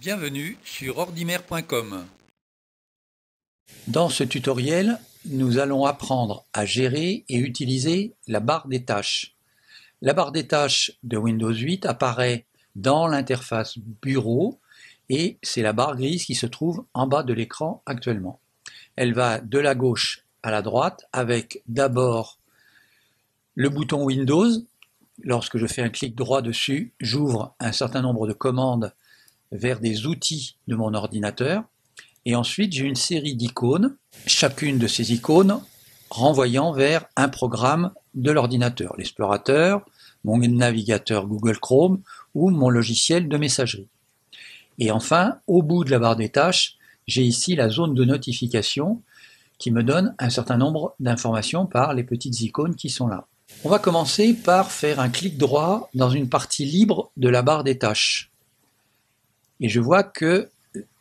Bienvenue sur ordimer.com. Dans ce tutoriel, nous allons apprendre à gérer et utiliser la barre des tâches. La barre des tâches de Windows 8 apparaît dans l'interface Bureau et c'est la barre grise qui se trouve en bas de l'écran actuellement. Elle va de la gauche à la droite avec d'abord le bouton Windows. Lorsque je fais un clic droit dessus, j'ouvre un certain nombre de commandes vers des outils de mon ordinateur. Et ensuite, j'ai une série d'icônes, chacune de ces icônes renvoyant vers un programme de l'ordinateur, l'explorateur, mon navigateur Google Chrome ou mon logiciel de messagerie. Et enfin, au bout de la barre des tâches, j'ai ici la zone de notification qui me donne un certain nombre d'informations par les petites icônes qui sont là. On va commencer par faire un clic droit dans une partie libre de la barre des tâches. Et je vois que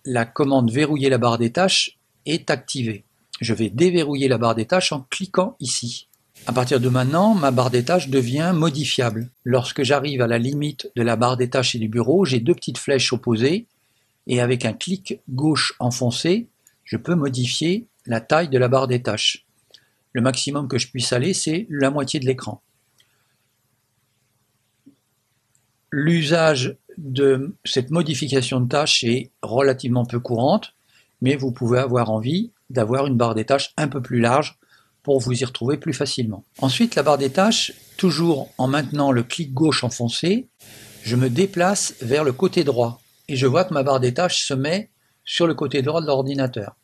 la commande verrouiller la barre des tâches est activée. Je vais déverrouiller la barre des tâches en cliquant ici. À partir de maintenant, ma barre des tâches devient modifiable. Lorsque j'arrive à la limite de la barre des tâches et du bureau, j'ai deux petites flèches opposées et avec un clic gauche enfoncé, je peux modifier la taille de la barre des tâches. Le maximum que je puisse aller, c'est la moitié de l'écran. L'usage de cette modification de tâches est relativement peu courante, mais vous pouvez avoir envie d'avoir une barre des tâches un peu plus large pour vous y retrouver plus facilement. Ensuite, la barre des tâches, toujours en maintenant le clic gauche enfoncé, je me déplace vers le côté droit et je vois que ma barre des tâches se met sur le côté droit de l'ordinateur.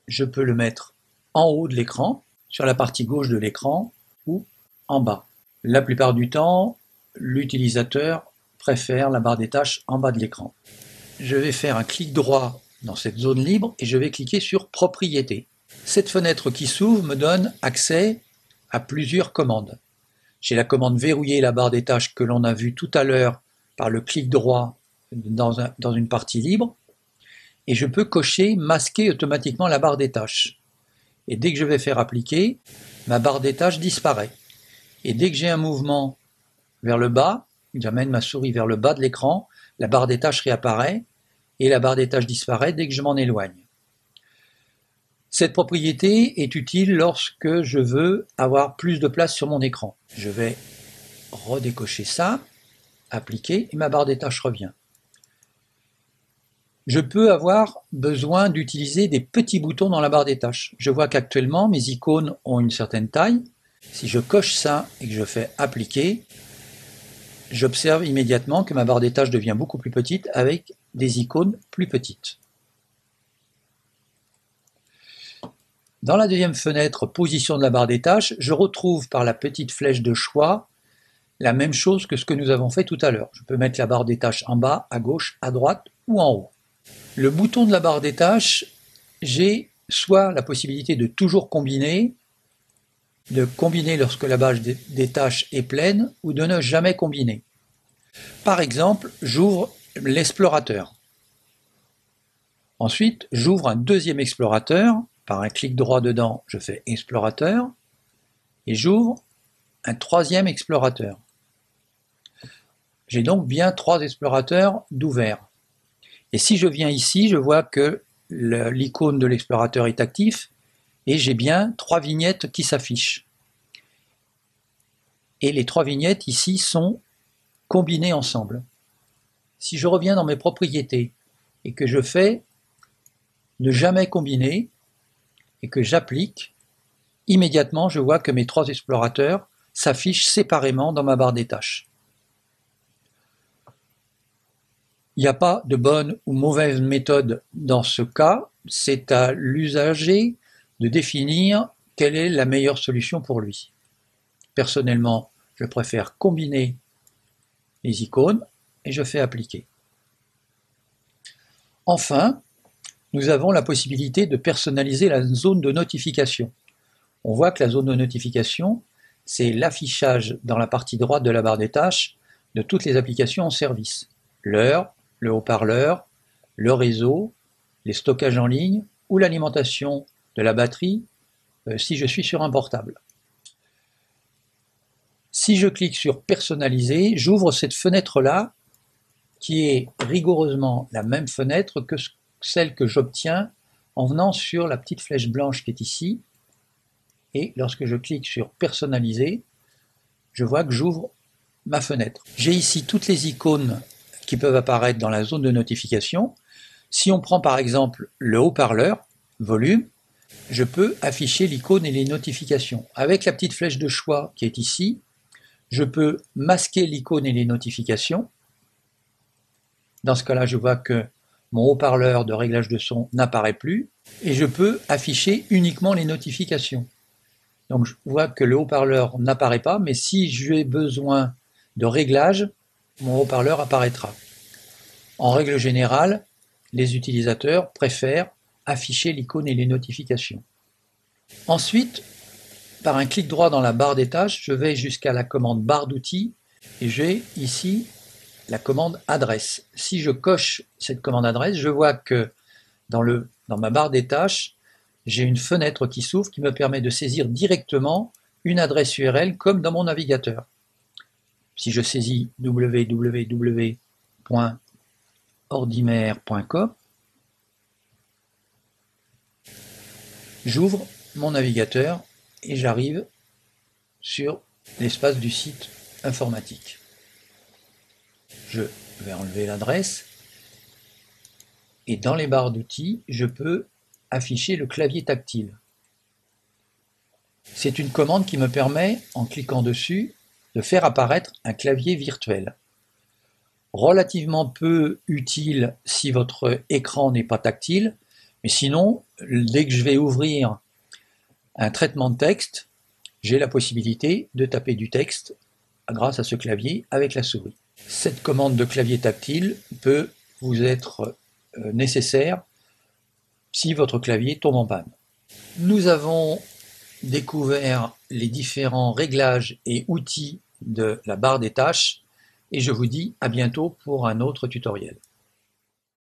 Je peux le mettre en haut de l'écran, sur la partie gauche de l'écran ou en bas. La plupart du temps, l'utilisateur préfère la barre des tâches en bas de l'écran. Je vais faire un clic droit dans cette zone libre et je vais cliquer sur Propriétés. Cette fenêtre qui s'ouvre me donne accès à plusieurs commandes. J'ai la commande verrouiller la barre des tâches que l'on a vue tout à l'heure par le clic droit dans une partie libre et je peux cocher masquer automatiquement la barre des tâches. Et dès que je vais faire appliquer, ma barre des tâches disparaît. Et dès que j'ai un mouvement vers le bas, j'amène ma souris vers le bas de l'écran, la barre des tâches réapparaît et la barre des tâches disparaît dès que je m'en éloigne. Cette propriété est utile lorsque je veux avoir plus de place sur mon écran. Je vais redécocher ça, appliquer et ma barre des tâches revient. Je peux avoir besoin d'utiliser des petits boutons dans la barre des tâches. Je vois qu'actuellement mes icônes ont une certaine taille. Si je coche ça et que je fais appliquer, j'observe immédiatement que ma barre des tâches devient beaucoup plus petite avec des icônes plus petites. Dans la deuxième fenêtre, position de la barre des tâches, je retrouve par la petite flèche de choix la même chose que ce que nous avons fait tout à l'heure. Je peux mettre la barre des tâches en bas, à gauche, à droite ou en haut. Le bouton de la barre des tâches, j'ai soit la possibilité de toujours combiner, de combiner lorsque la barre des tâches est pleine ou de ne jamais combiner. Par exemple, j'ouvre l'explorateur. Ensuite, j'ouvre un deuxième explorateur. Par un clic droit dedans, je fais explorateur et j'ouvre un troisième explorateur. J'ai donc bien trois explorateurs d'ouvert. Et si je viens ici, je vois que l'icône de l'explorateur est actif et j'ai bien trois vignettes qui s'affichent. Et les trois vignettes ici sont combinées ensemble. Si je reviens dans mes propriétés et que je fais ne jamais combiner et que j'applique, immédiatement je vois que mes trois explorateurs s'affichent séparément dans ma barre des tâches. Il n'y a pas de bonne ou mauvaise méthode dans ce cas, c'est à l'usager de définir quelle est la meilleure solution pour lui. Personnellement, je préfère combiner les icônes et je fais appliquer. Enfin, nous avons la possibilité de personnaliser la zone de notification. On voit que la zone de notification, c'est l'affichage dans la partie droite de la barre des tâches de toutes les applications en service. L'heure, le haut-parleur, le réseau, les stockages en ligne ou l'alimentation de la batterie si je suis sur un portable. Si je clique sur personnaliser, j'ouvre cette fenêtre-là qui est rigoureusement la même fenêtre que celle que j'obtiens en venant sur la petite flèche blanche qui est ici. Et lorsque je clique sur personnaliser, je vois que j'ouvre ma fenêtre. J'ai ici toutes les icônes qui peuvent apparaître dans la zone de notification. Si on prend par exemple le haut-parleur, volume, je peux afficher l'icône et les notifications. Avec la petite flèche de choix qui est ici, je peux masquer l'icône et les notifications. Dans ce cas-là, je vois que mon haut-parleur de réglage de son n'apparaît plus et je peux afficher uniquement les notifications. Donc je vois que le haut-parleur n'apparaît pas, mais si j'ai besoin de réglage, mon haut-parleur apparaîtra. En règle générale, les utilisateurs préfèrent afficher l'icône et les notifications. Ensuite, par un clic droit dans la barre des tâches, je vais jusqu'à la commande barre d'outils et j'ai ici la commande adresse. Si je coche cette commande adresse, je vois que dans ma barre des tâches, j'ai une fenêtre qui s'ouvre qui me permet de saisir directement une adresse URL comme dans mon navigateur. Si je saisis www.ordimer.com, j'ouvre mon navigateur et j'arrive sur l'espace du site informatique. Je vais enlever l'adresse et dans les barres d'outils, je peux afficher le clavier tactile. C'est une commande qui me permet, en cliquant dessus, de faire apparaître un clavier virtuel. Relativement peu utile si votre écran n'est pas tactile, mais sinon, dès que je vais ouvrir un traitement de texte, j'ai la possibilité de taper du texte grâce à ce clavier avec la souris. Cette commande de clavier tactile peut vous être nécessaire si votre clavier tombe en panne. Nous avons découvert les différents réglages et outils de la barre des tâches et je vous dis à bientôt pour un autre tutoriel.